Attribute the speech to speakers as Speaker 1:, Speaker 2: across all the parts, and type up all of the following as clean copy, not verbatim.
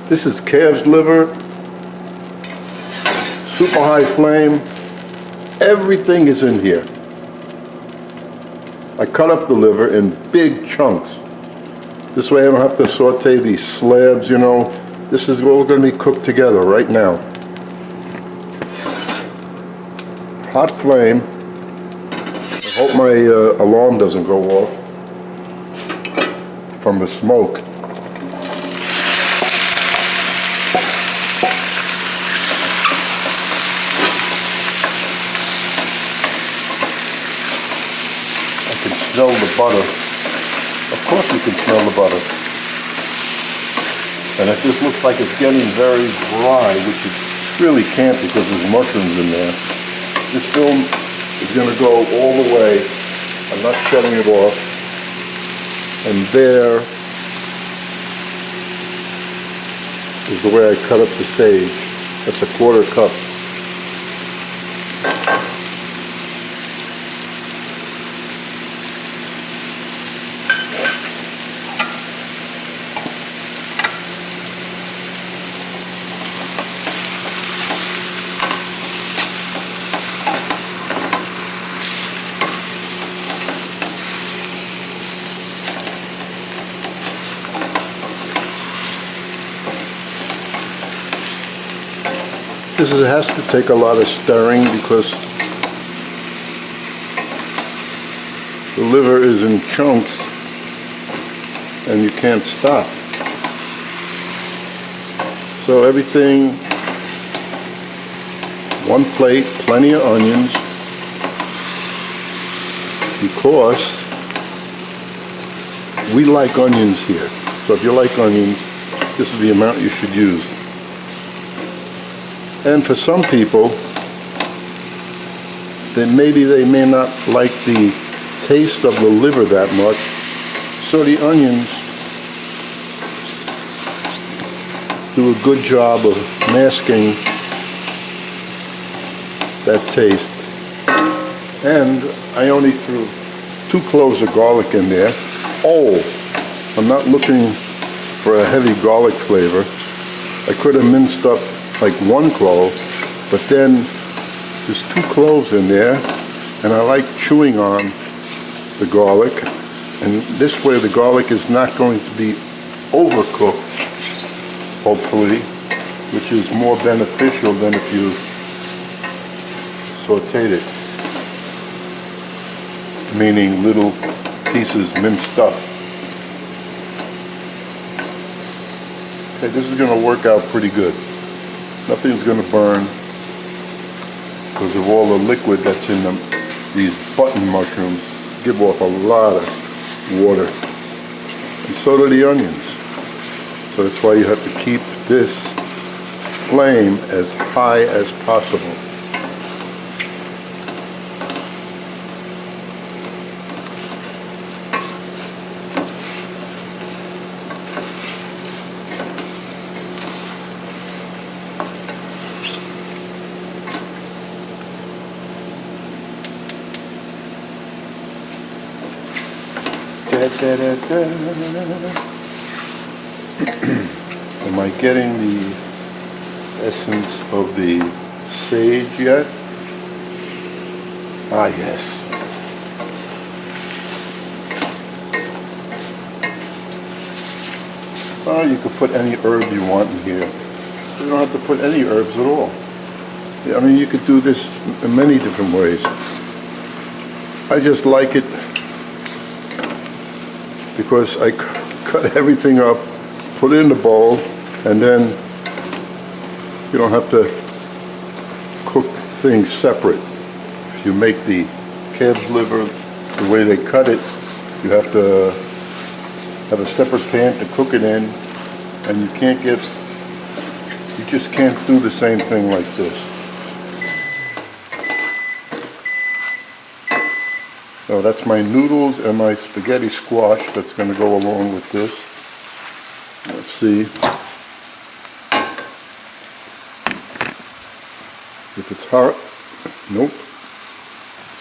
Speaker 1: This is calves liver, super high flame. Everything is in here. I cut up the liver in big chunks. This way I don't have to saute these slabs, you know. This is all going to be cooked together right now. Hot flame. I hope my alarm doesn't go off from the smoke. I can smell the butter. Of course you can smell the butter. And it just looks like it's getting very dry, which it really can't because there's mushrooms in there. This film is going to go all the way. I'm not shutting it off. And there is the way I cut up the sage. That's a 1/4 cup. This has to take a lot of stirring because the liver is in chunks and you can't stop. So everything, one plate, plenty of onions, because we like onions here. So if you like onions, this is the amount you should use. And for some people, then maybe they may not like the taste of the liver that much, so the onions do a good job of masking that taste. And I only threw 2 cloves of garlic in there. Oh, I'm not looking for a heavy garlic flavor. I could have minced up like 1 clove, but then there's 2 cloves in there, and I like chewing on the garlic, and this way the garlic is not going to be overcooked, hopefully, which is more beneficial than if you sauteed it, meaning little pieces minced up. Okay, this is going to work out pretty good. Nothing's going to burn because of all the liquid that's in them. These button mushrooms give off a lot of water. And so do the onions. So that's why you have to keep this flame as high as possible. Am I getting the essence of the sage yet? Ah, yes. Oh, you could put any herb you want in here. You don't have to put any herbs at all. I mean, you could do this in many different ways. I just like it because I cut everything up, put it in the bowl, and then you don't have to cook things separate. If you make the calves liver the way they cut it, you have to have a separate pan to cook it in, and you just can't do the same thing like this. So that's my noodles and my spaghetti squash that's going to go along with this. Let's see if it's hot. Nope.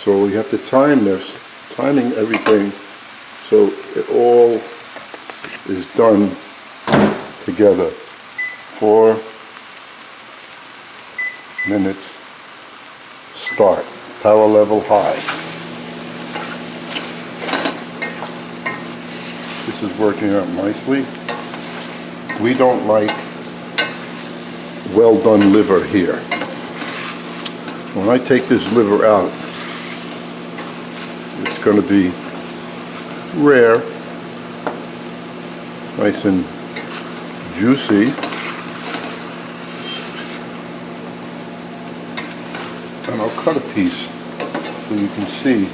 Speaker 1: So we have to time this, timing everything so it all is done together. 4 minutes start. Power level high. This is working out nicely. We don't like well done liver here. When I take this liver out, it's going to be rare, nice and juicy. And I'll cut a piece so you can see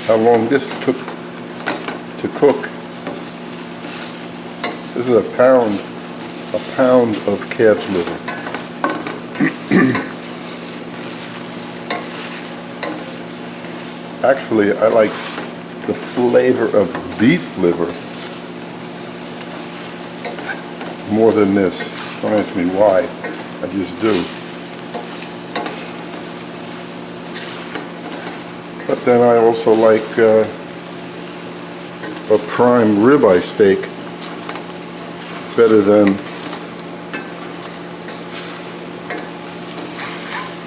Speaker 1: how long this took to cook. This is a pound of calf's liver. Actually, I like the flavor of beef liver more than this. Don't ask me why, I just do. But then I also like a prime ribeye steak better than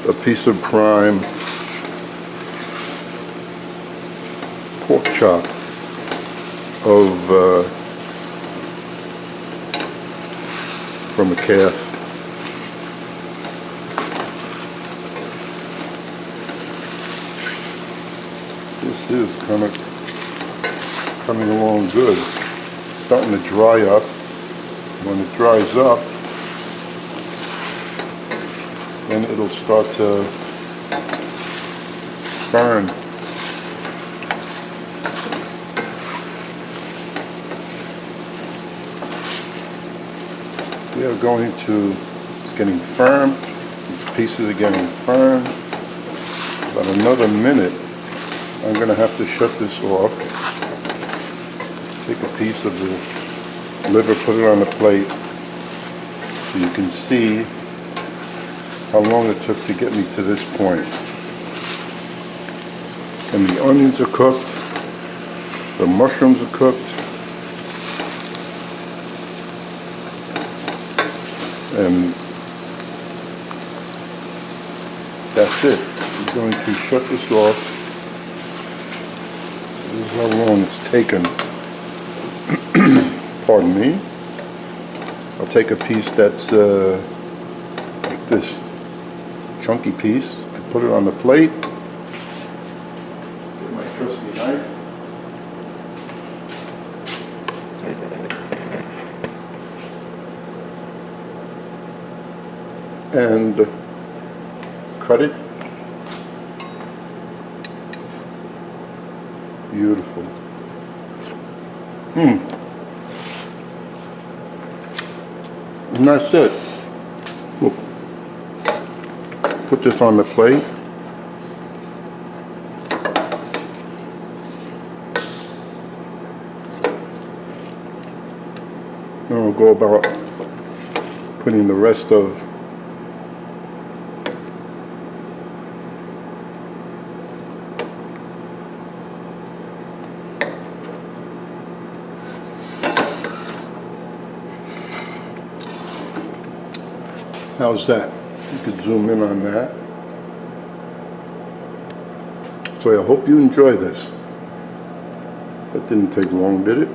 Speaker 1: a piece of prime pork chop from a calf. This is kind of coming along good. Starting to dry up. When it dries up, then it'll start to burn. We are going to, it's getting firm, these pieces are getting firm. About another minute, I'm going to have to shut this off. Take a piece of the liver, put it on the plate so you can see how long it took to get me to this point. And the onions are cooked, the mushrooms are cooked, and that's it. I'm going to shut this off. This is how long it's taken. Pardon me. I'll take a piece that's like this, chunky piece, put it on the plate. Get my trusty knife. And cut it. Beautiful. And that's it. We'll put this on the plate. And we'll go about putting the rest of how's that? You could zoom in on that. So I hope you enjoy this. That didn't take long, did it?